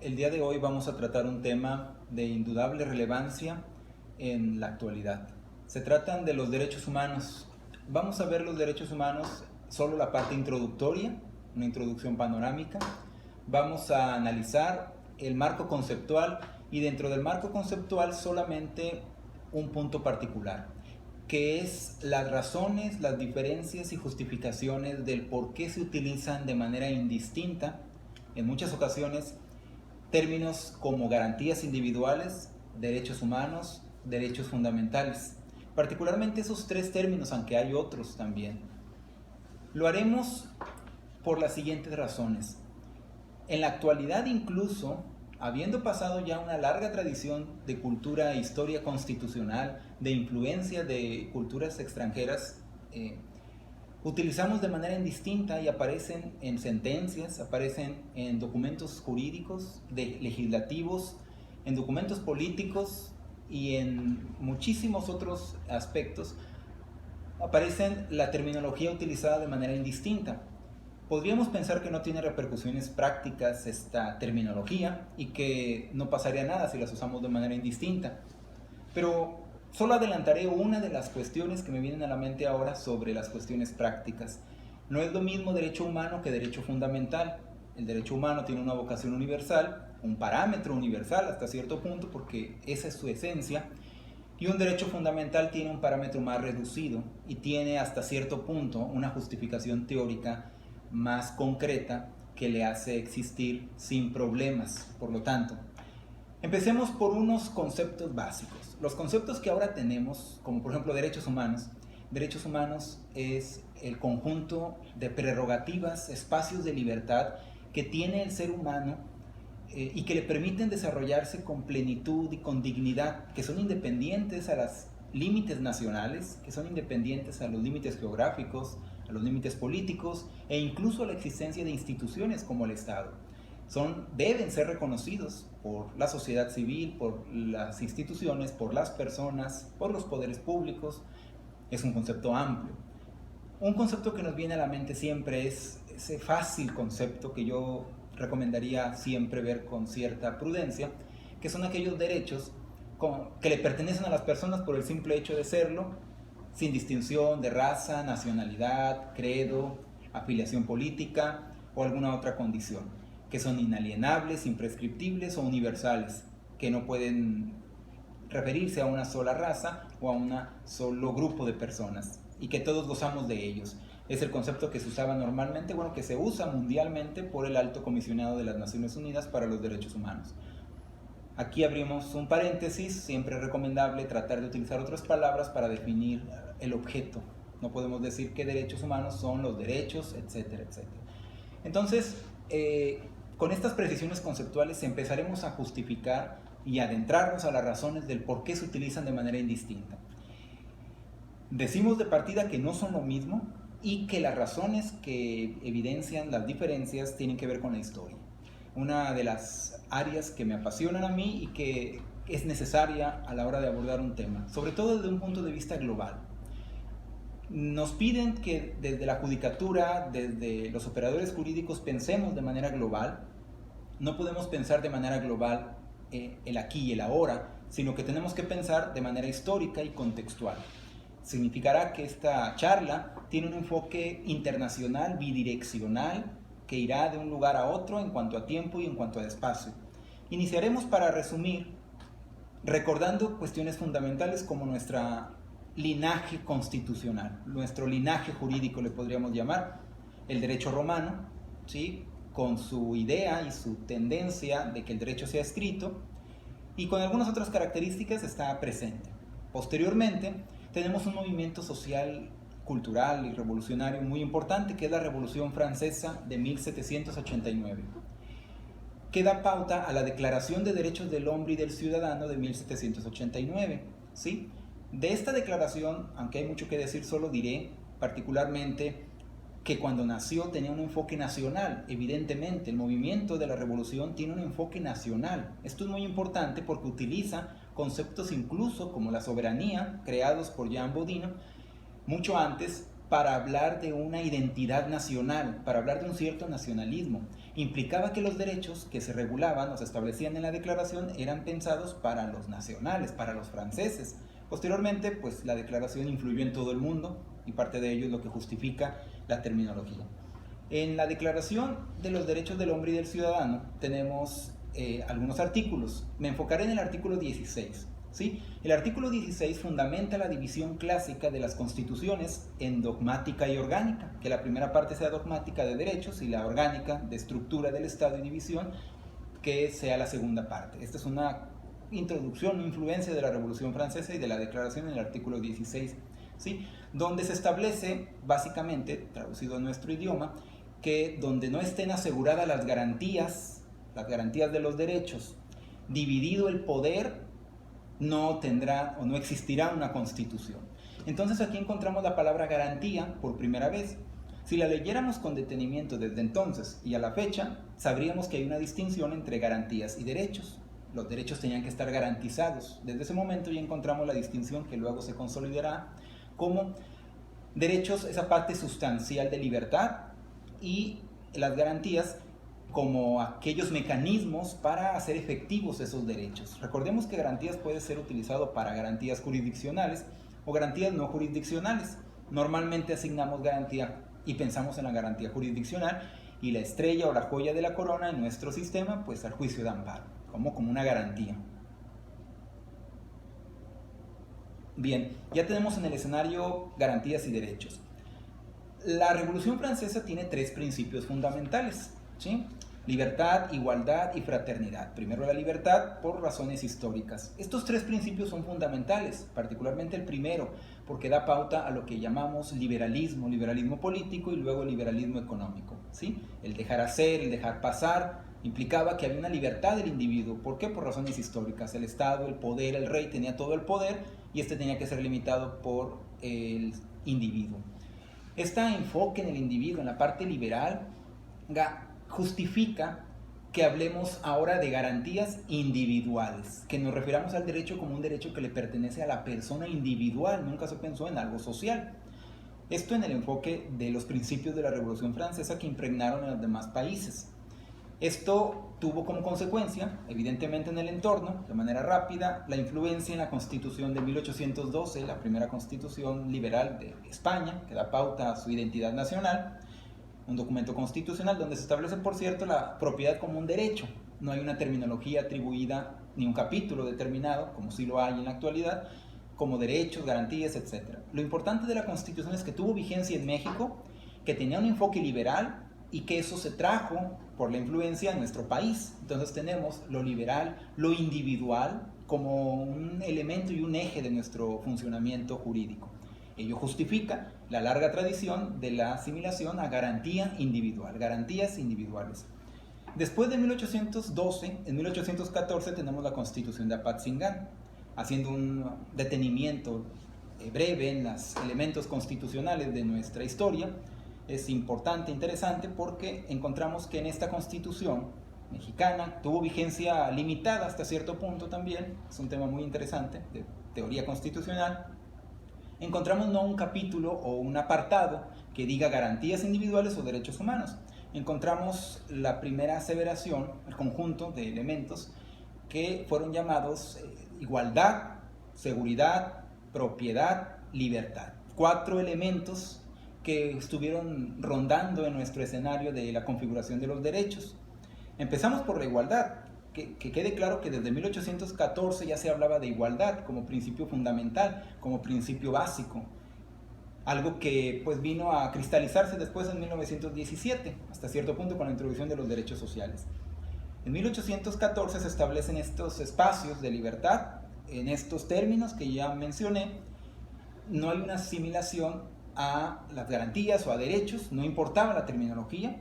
El día de hoy vamos a tratar un tema de indudable relevancia en la actualidad. Se tratan de los derechos humanos. Vamos a ver los derechos humanos, solo la parte introductoria, una introducción panorámica. Vamos a analizar el marco conceptual y dentro del marco conceptual solamente un punto particular, que es las razones, las diferencias y justificaciones del por qué se utilizan de manera indistinta, en muchas ocasiones, términos como garantías individuales, derechos humanos, derechos fundamentales. Particularmente esos tres términos, aunque hay otros también. Lo haremos por las siguientes razones. En la actualidad, incluso, habiendo pasado ya una larga tradición de cultura e historia constitucional, de influencia de culturas extranjeras, utilizamos de manera indistinta y aparecen en sentencias, aparecen en documentos jurídicos, legislativos, en documentos políticos y en muchísimos otros aspectos, aparecen la terminología utilizada de manera indistinta. Podríamos pensar que no tiene repercusiones prácticas esta terminología y que no pasaría nada si las usamos de manera indistinta. Pero solo adelantaré una de las cuestiones que me vienen a la mente ahora sobre las cuestiones prácticas. No es lo mismo derecho humano que derecho fundamental. El derecho humano tiene una vocación universal, un parámetro universal hasta cierto punto, porque esa es su esencia, y un derecho fundamental tiene un parámetro más reducido y tiene hasta cierto punto una justificación teórica más concreta que le hace existir sin problemas. Por lo tanto, empecemos por unos conceptos básicos. Los conceptos que ahora tenemos, como por ejemplo derechos humanos es el conjunto de prerrogativas, espacios de libertad que tiene el ser humano y que le permiten desarrollarse con plenitud y con dignidad, que son independientes a los límites nacionales, que son independientes a los límites geográficos, a los límites políticos e incluso a la existencia de instituciones como el Estado. Deben ser reconocidos por la sociedad civil, por las instituciones, por las personas, por los poderes públicos. Es un concepto amplio. Un concepto que nos viene a la mente siempre es ese fácil concepto que yo recomendaría siempre ver con cierta prudencia, que son aquellos derechos que le pertenecen a las personas por el simple hecho de serlo, sin distinción de raza, nacionalidad, credo, afiliación política o alguna otra condición, que son inalienables, imprescriptibles o universales, que no pueden referirse a una sola raza o a un solo grupo de personas y que todos gozamos de ellos. Es el concepto que se usaba normalmente, que se usa mundialmente por el Alto Comisionado de las Naciones Unidas para los Derechos Humanos. Aquí abrimos un paréntesis, siempre es recomendable tratar de utilizar otras palabras para definir el objeto. No podemos decir que derechos humanos son los derechos, etcétera, etcétera. Entonces, con estas precisiones conceptuales empezaremos a justificar y adentrarnos a las razones del por qué se utilizan de manera indistinta. Decimos de partida que no son lo mismo y que las razones que evidencian las diferencias tienen que ver con la historia. Una de las áreas que me apasionan a mí y que es necesaria a la hora de abordar un tema, sobre todo desde un punto de vista global. Nos piden que desde la judicatura, desde los operadores jurídicos, pensemos de manera global. No podemos pensar de manera global el aquí y el ahora, sino que tenemos que pensar de manera histórica y contextual. Significará que esta charla tiene un enfoque internacional, bidireccional, que irá de un lugar a otro en cuanto a tiempo y en cuanto a espacio. Iniciaremos, para resumir, recordando cuestiones fundamentales como nuestro linaje constitucional, nuestro linaje jurídico le podríamos llamar, el derecho romano, ¿sí?, con su idea y su tendencia de que el derecho sea escrito, y con algunas otras características está presente. Posteriormente, tenemos un movimiento social, cultural y revolucionario muy importante, que es la Revolución Francesa de 1789, que da pauta a la Declaración de Derechos del Hombre y del Ciudadano de 1789, ¿sí? De esta declaración, aunque hay mucho que decir, solo diré particularmente que cuando nació tenía un enfoque nacional. Evidentemente, el movimiento de la revolución tiene un enfoque nacional. Esto es muy importante porque utiliza conceptos incluso como la soberanía, creados por Jean Bodino, mucho antes, para hablar de una identidad nacional, para hablar de un cierto nacionalismo. implicaba que los derechos que se regulaban o se establecían en la declaración eran pensados para los nacionales, para los franceses. Posteriormente, pues la declaración influyó en todo el mundo y parte de ello es lo que justifica la terminología. En la Declaración de los Derechos del Hombre y del Ciudadano tenemos algunos artículos. Me enfocaré en el artículo 16. ¿Sí? El artículo 16 fundamenta la división clásica de las constituciones en dogmática y orgánica, que la primera parte sea dogmática de derechos y la orgánica de estructura del Estado y división, que sea la segunda parte. Esta es una introducción, una influencia de la Revolución Francesa y de la Declaración en el artículo 16, ¿sí? Donde se establece, básicamente, traducido a nuestro idioma, que donde no estén aseguradas las garantías de los derechos, dividido el poder, no tendrá o no existirá una constitución. Entonces aquí encontramos la palabra garantía por primera vez. Si la leyéramos con detenimiento desde entonces y a la fecha, sabríamos que hay una distinción entre garantías y derechos. Los derechos tenían que estar garantizados. Desde ese momento ya encontramos la distinción que luego se consolidará como derechos, esa parte sustancial de libertad, y las garantías como aquellos mecanismos para hacer efectivos esos derechos. Recordemos que garantías puede ser utilizado para garantías jurisdiccionales o garantías no jurisdiccionales. Normalmente asignamos garantía y pensamos en la garantía jurisdiccional y la estrella o la joya de la corona en nuestro sistema, pues al juicio de amparo, como una garantía. Bien, ya tenemos en el escenario garantías y derechos. La Revolución Francesa tiene tres principios fundamentales, ¿sí? Libertad, igualdad y fraternidad. Primero la libertad por razones históricas. Estos tres principios son fundamentales, particularmente el primero, porque da pauta a lo que llamamos liberalismo, liberalismo político y luego liberalismo económico, ¿sí? El dejar hacer, el dejar pasar, implicaba que había una libertad del individuo. ¿Por qué? Por razones históricas. El Estado, el poder, el rey tenía todo el poder y este tenía que ser limitado por el individuo. Este enfoque en el individuo, en la parte liberal, justifica que hablemos ahora de garantías individuales, que nos refiramos al derecho como un derecho que le pertenece a la persona individual, nunca se pensó en algo social. Esto en el enfoque de los principios de la Revolución Francesa que impregnaron en los demás países. Esto tuvo como consecuencia, evidentemente en el entorno, de manera rápida, la influencia en la Constitución de 1812, la primera constitución liberal de España, que da pauta a su identidad nacional, un documento constitucional donde se establece, por cierto, la propiedad como un derecho. No hay una terminología atribuida ni un capítulo determinado, como sí lo hay en la actualidad, como derechos, garantías, etc. Lo importante de la Constitución es que tuvo vigencia en México, que tenía un enfoque liberal y que eso se trajo por la influencia en nuestro país. Entonces tenemos lo liberal, lo individual como un elemento y un eje de nuestro funcionamiento jurídico. Ello justifica la larga tradición de la asimilación a garantía individual, garantías individuales. Después de 1812, en 1814 tenemos la Constitución de Apatzingán, haciendo un detenimiento breve en los elementos constitucionales de nuestra historia. Es importante, interesante, porque encontramos que en esta Constitución mexicana tuvo vigencia limitada hasta cierto punto también, es un tema muy interesante de teoría constitucional. Encontramos no un capítulo o un apartado que diga garantías individuales o derechos humanos. Encontramos la primera aseveración, el conjunto de elementos que fueron llamados igualdad, seguridad, propiedad, libertad. 4 elementos que estuvieron rondando en nuestro escenario de la configuración de los derechos. Empezamos por la igualdad. Que quede claro que desde 1814 ya se hablaba de igualdad como principio fundamental, como principio básico, algo que pues vino a cristalizarse después en 1917, hasta cierto punto con la introducción de los derechos sociales. En 1814 se establecen estos espacios de libertad, en estos términos que ya mencioné. No hay una asimilación a las garantías o a derechos, no importaba la terminología.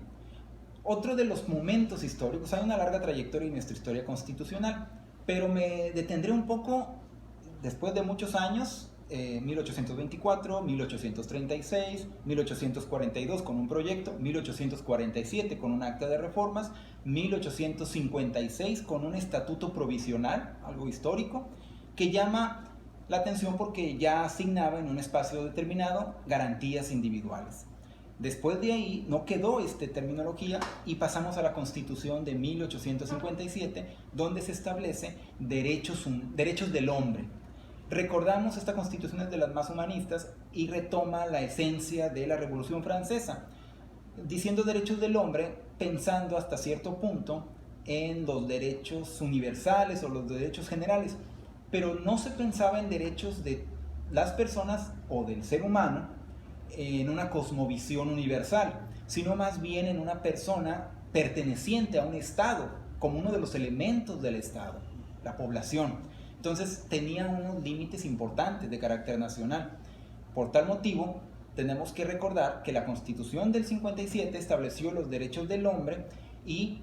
Otro de los momentos históricos, hay una larga trayectoria en nuestra historia constitucional, pero me detendré un poco después de muchos años, 1824, 1836, 1842 con un proyecto, 1847 con un acta de reformas, 1856 con un estatuto provisional, algo histórico, que llama la atención porque ya asignaba en un espacio determinado garantías individuales. Después de ahí no quedó esta terminología y pasamos a la Constitución de 1857, donde se establece derechos del hombre. Recordamos, esta Constitución es de las más humanistas y retoma la esencia de la Revolución Francesa, diciendo derechos del hombre, pensando hasta cierto punto en los derechos universales o los derechos generales, pero no se pensaba en derechos de las personas o del ser humano en una cosmovisión universal, sino más bien en una persona perteneciente a un Estado, como uno de los elementos del Estado, la población. Entonces tenía unos límites importantes de carácter nacional. Por tal motivo, tenemos que recordar que la Constitución del 57 estableció los derechos del hombre y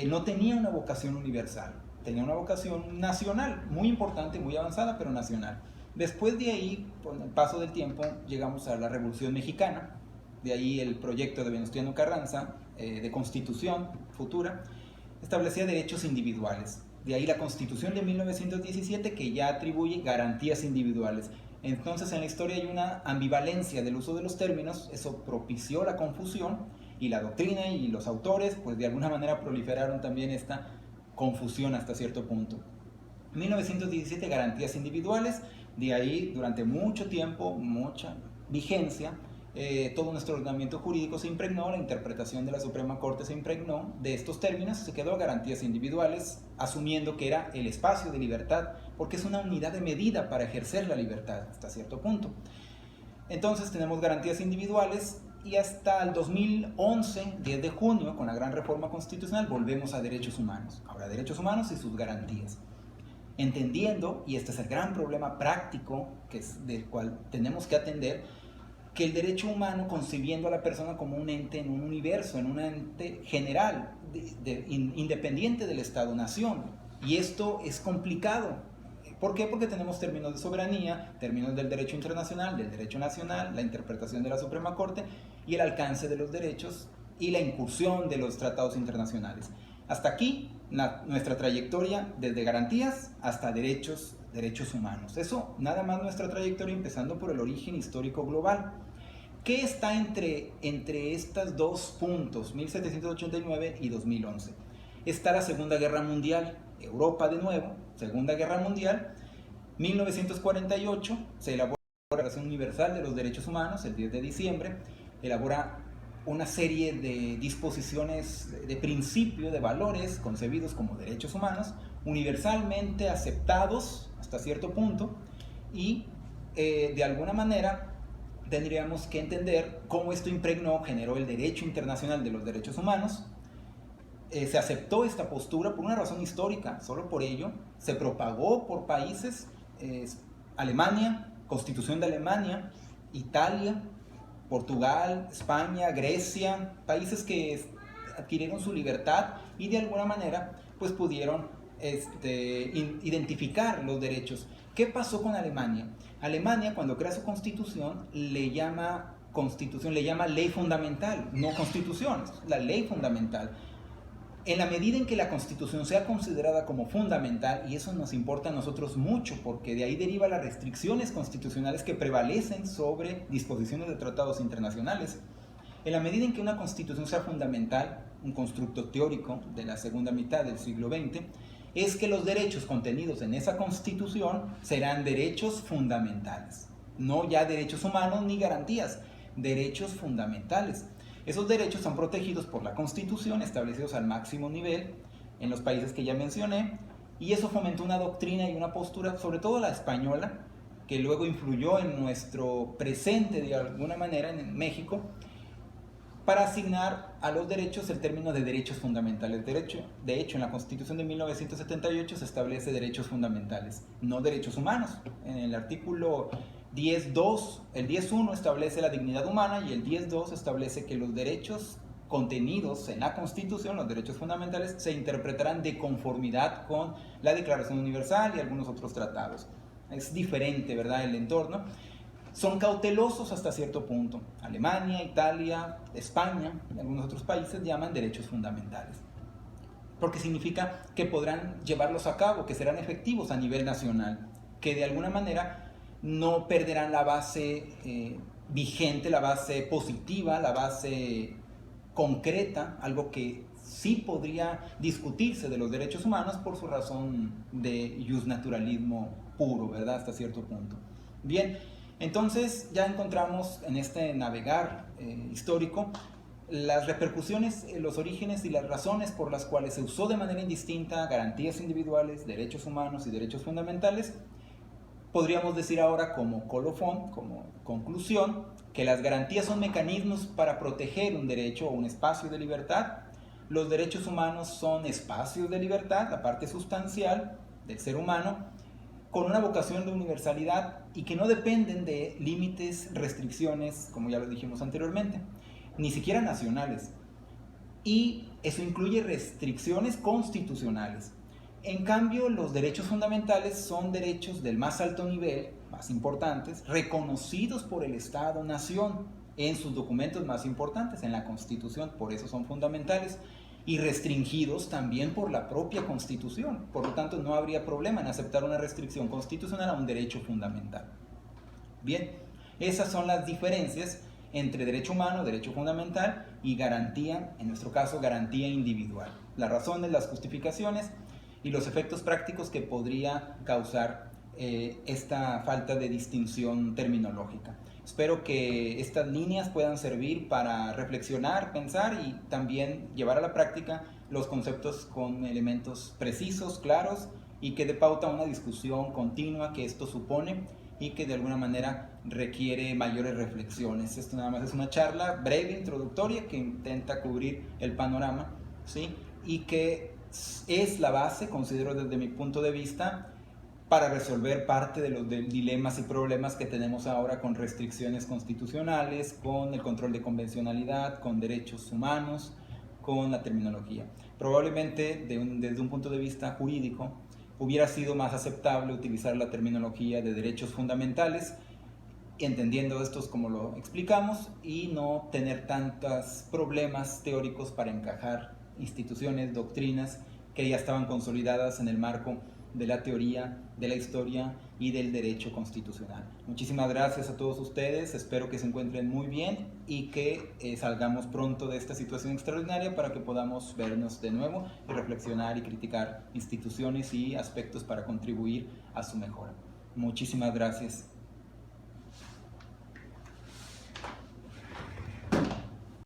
no tenía una vocación universal, tenía una vocación nacional, muy importante, muy avanzada, pero nacional. Después de ahí, con el paso del tiempo, llegamos a la Revolución Mexicana, de ahí el proyecto de Venustiano Carranza, de Constitución futura, establecía derechos individuales. De ahí la Constitución de 1917, que ya atribuye garantías individuales. Entonces en la historia hay una ambivalencia del uso de los términos, eso propició la confusión y la doctrina y los autores pues de alguna manera proliferaron también esta confusión hasta cierto punto. 1917, garantías individuales, de ahí durante mucho tiempo, mucha vigencia, todo nuestro ordenamiento jurídico se impregnó, la interpretación de la Suprema Corte se impregnó de estos términos, se quedó a garantías individuales, asumiendo que era el espacio de libertad, porque es una unidad de medida para ejercer la libertad hasta cierto punto. Entonces tenemos garantías individuales y hasta el 2011, 10 de junio, con la gran reforma constitucional, volvemos a derechos humanos. Ahora, derechos humanos y sus garantías. Entendiendo, y este es el gran problema práctico del cual tenemos que atender, que el derecho humano, concibiendo a la persona como un ente en un universo, en un ente general, independiente del Estado-nación. Y esto es complicado. ¿Por qué? Porque tenemos términos de soberanía, términos del derecho internacional, del derecho nacional, la interpretación de la Suprema Corte y el alcance de los derechos y la incursión de los tratados internacionales. Hasta aquí nuestra trayectoria desde garantías hasta derechos humanos. Eso nada más nuestra trayectoria empezando por el origen histórico global. ¿Qué está entre estos dos puntos, 1789 y 2011? Está la Segunda Guerra Mundial, Europa de nuevo, Segunda Guerra Mundial, 1948, se elabora la Declaración Universal de los Derechos Humanos, el 10 de diciembre, elabora una serie de disposiciones de principio, de valores concebidos como derechos humanos, universalmente aceptados hasta cierto punto, y de alguna manera tendríamos que entender cómo esto impregnó, generó el derecho internacional de los derechos humanos. Se aceptó esta postura por una razón histórica, solo por ello, se propagó por países, Alemania, Constitución de Alemania, Italia, Portugal, España, Grecia, países que adquirieron su libertad y de alguna manera pues pudieron identificar los derechos. ¿Qué pasó con Alemania? Alemania, cuando crea su constitución, le llama ley fundamental, no constitución, la ley fundamental. En la medida en que la Constitución sea considerada como fundamental, y eso nos importa a nosotros mucho, porque de ahí deriva las restricciones constitucionales que prevalecen sobre disposiciones de tratados internacionales. En la medida en que una Constitución sea fundamental, un constructo teórico de la segunda mitad del siglo XX, es que los derechos contenidos en esa Constitución serán derechos fundamentales, no ya derechos humanos ni garantías, derechos fundamentales. Esos derechos son protegidos por la Constitución, establecidos al máximo nivel en los países que ya mencioné, y eso fomentó una doctrina y una postura, sobre todo la española, que luego influyó en nuestro presente de alguna manera en México, para asignar a los derechos el término de derechos fundamentales. De hecho, en la Constitución de 1978 se establece derechos fundamentales, no derechos humanos. En el artículo 10.2, el 10.1 establece la dignidad humana y el 10.2 establece que los derechos contenidos en la Constitución, los derechos fundamentales, se interpretarán de conformidad con la Declaración Universal y algunos otros tratados. Es diferente, ¿verdad?, el entorno. Son cautelosos hasta cierto punto. Alemania, Italia, España y algunos otros países llaman derechos fundamentales, porque significa que podrán llevarlos a cabo, que serán efectivos a nivel nacional, que de alguna manera no perderán la base vigente, la base positiva, la base concreta, algo que sí podría discutirse de los derechos humanos por su razón de justnaturalismo puro, ¿verdad? Hasta cierto punto. Bien, entonces ya encontramos en este navegar histórico las repercusiones, los orígenes y las razones por las cuales se usó de manera indistinta garantías individuales, derechos humanos y derechos fundamentales. Podríamos decir ahora como colofón, como conclusión, que las garantías son mecanismos para proteger un derecho o un espacio de libertad. Los derechos humanos son espacios de libertad, la parte sustancial del ser humano, con una vocación de universalidad y que no dependen de límites, restricciones, como ya lo dijimos anteriormente, ni siquiera nacionales. Y eso incluye restricciones constitucionales. En cambio, los derechos fundamentales son derechos del más alto nivel, más importantes, reconocidos por el Estado-Nación en sus documentos más importantes, en la Constitución, por eso son fundamentales, y restringidos también por la propia Constitución. Por lo tanto, no habría problema en aceptar una restricción constitucional a un derecho fundamental. Bien, esas son las diferencias entre derecho humano, derecho fundamental y garantía, en nuestro caso, garantía individual. Las razones, las justificaciones y los efectos prácticos que podría causar esta falta de distinción terminológica. Espero que estas líneas puedan servir para reflexionar, pensar y también llevar a la práctica los conceptos con elementos precisos, claros y que dé pauta a una discusión continua que esto supone y que de alguna manera requiere mayores reflexiones. Esto nada más es una charla breve, introductoria, que intenta cubrir el panorama, ¿sí? Y que es la base, considero desde mi punto de vista, para resolver parte de los dilemas y problemas que tenemos ahora con restricciones constitucionales, con el control de convencionalidad, con derechos humanos, con la terminología. Probablemente desde un punto de vista jurídico hubiera sido más aceptable utilizar la terminología de derechos fundamentales, entendiendo estos como lo explicamos, y no tener tantos problemas teóricos para encajar instituciones, doctrinas que ya estaban consolidadas en el marco de la teoría, de la historia y del derecho constitucional. Muchísimas gracias a todos ustedes, espero que se encuentren muy bien y que salgamos pronto de esta situación extraordinaria para que podamos vernos de nuevo y reflexionar y criticar instituciones y aspectos para contribuir a su mejora. Muchísimas gracias.